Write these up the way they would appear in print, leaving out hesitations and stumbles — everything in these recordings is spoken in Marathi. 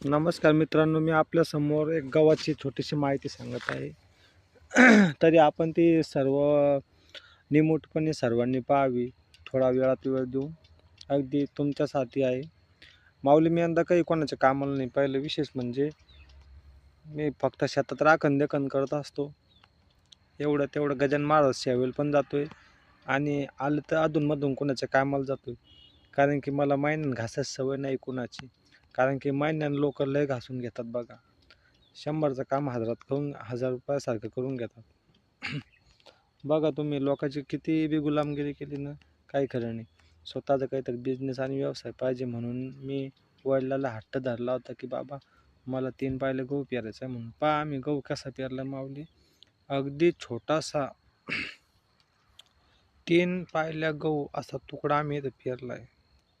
नमस्कार मित्रांनो, मी आपल्या समोर एक गावाची छोटीशी माहिती सांगत आहे. तरी आपण ती सर्व निमूटपणे सर्वांनी पाहावी. थोडा वेळात वेळ देऊन अगदी तुमच्यासाठी आहे. माऊली, मी यंदा काही कोणाच्या कामाला नाही. पहिलं विशेष म्हणजे मी फक्त शेतात राखण करत असतो. एवढं तेवढं गजान महाराज सेवेला पण जातोय आणि आलं तर अधूनमधून कोणाच्या कामाला जातोय. कारण की मला महिन्यानं घासायची सवय नाही कुणाची. कारण की महिन्यानं लोक लय घासून घेतात बघा. 100चं काम हजारात करून 1000 रुपयासारखं करून घेतात. बघा तुम्ही, लोकांची किती बी गुलामगिरी केली ना, काही खरं नाही. स्वतःचा काहीतरी बिझनेस आणि व्यवसाय पाहिजे म्हणून मी वडिलाला हट्ट धरला होता की बाबा मला 3 पायलं गहू पेरायचा आहे म्हणून. पहा आम्ही गहू कसा पेरला माऊली. अगदी छोटासा 3 पायल्या गहू असा तुकडा आम्ही इथं पेरलाय.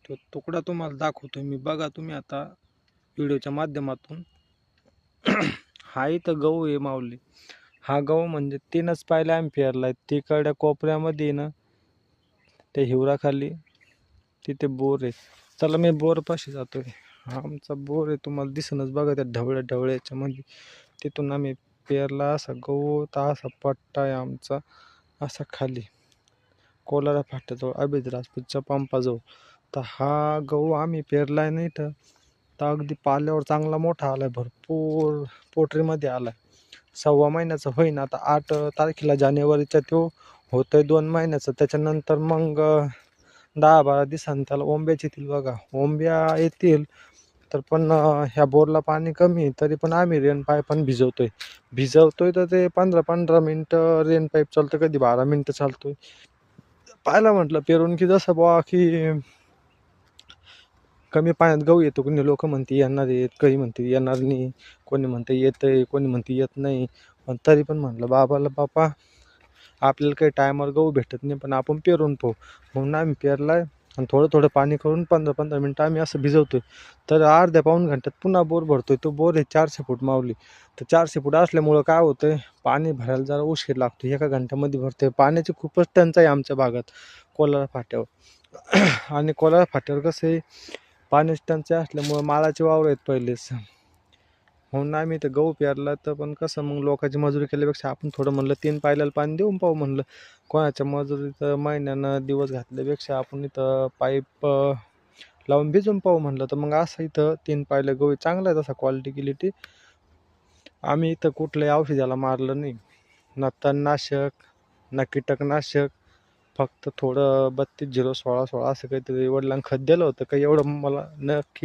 तो तुकडा तुम्हाला दाखवतो मी. बघा तुम्ही आता व्हिडिओच्या माध्यमातून. हा इथं गहू आहे माऊली. हा गहू म्हणजे 3च पायल्या आम्ही पेरलाय. तिकडच्या कोपऱ्यामध्ये ना त्या हिवराखाली तिथे बोर आहे. चला मी बोर पाशी जातोय. हा आमचा बोर आहे, तुम्हाला दिसनच बघा त्या ढवळ्याच्या मध्ये. तिथून आम्ही पेरला असा गहू. तर असा पट्टा आहे आमचा, असा खाली कोलारा फाट्याजवळ अभिज राजपूतच्या पंपाजवळ. तर हा गहू आम्ही पेरलाय नाही तर अगदी पाल्यावर चांगला मोठा आलाय, भरपूर पोटरीमध्ये आलाय. 1.25 महिन्याचा होईन आता. 8 तारखेला जानेवारीच्या तो होतोय 2 महिन्याचा. त्याच्यानंतर मग 10-12 दिवसांनी त्याला ओंब्याच येतील बघा. ओंब्या येतील तर पण ह्या बोरला पाणी कमी आहे, तरी पण आम्ही रेन पाईपानं भिजवतोय तर ते 15-15 मिनटं रेन पाईप चालतं, कधी 12 मिनटं चालतोय. पाहिलं म्हटलं पेरून की जसं बुवा की कमी पाण्यात गहू येतो. कोणी लोक म्हणते येणार आहेत, काही म्हणते येणार नाही, कोणी म्हणते येतंय, कोणी म्हणते येत नाही. पण तरी पण म्हटलं बाबा आपल्याला काही टायमावर गहू भेटत नाही, पण आपण पेरून पाहू. म्हणून आम्ही पेरलाय आणि थोडं थोडं पाणी करून 15-15 मिनटं आम्ही असं भिजवतोय. तर अर्ध्या पाऊण घंट्यात पुन्हा बोर भरतोय. तो बोर आहे 400 फूट माऊली. तर 400 फूट असल्यामुळं काय होतंय, पाणी भरायला जरा उशीर लागतो. 1 घंट्यामध्ये भरतोय. पाण्याची खूपच टंचाई आमच्या भागात कोलारा फाट्यावर. आणि कोलारा फाट्यावर कसं आहे, पाण्याची टंचाई असल्यामुळं माळाचे वावर आहेत पहिलेच. म्हणून आम्ही इथं गहू पेरला. तर पण कसं मग लोकांची मजुरी केल्यापेक्षा आपण थोडं म्हणलं 3 पायल्याला पाणी देऊन पाहू म्हणलं. कोणाच्या मजुरीत महिन्यानं दिवस घातल्यापेक्षा आपण इथं पाईप लावून भिजून पाहू म्हणलं. तर मग असं इथं 3 पायल्या गहू चांगला आहे तसा क्वालिटी. आम्ही इथं कुठलंही औषधाला मारलं नाही, ना तणनाशक ना कीटकनाशक. फक्त थोडं 32-0-16-16 असं काहीतरी वडिलांनी खत दिलं होतं. काही एवढं मला नक्की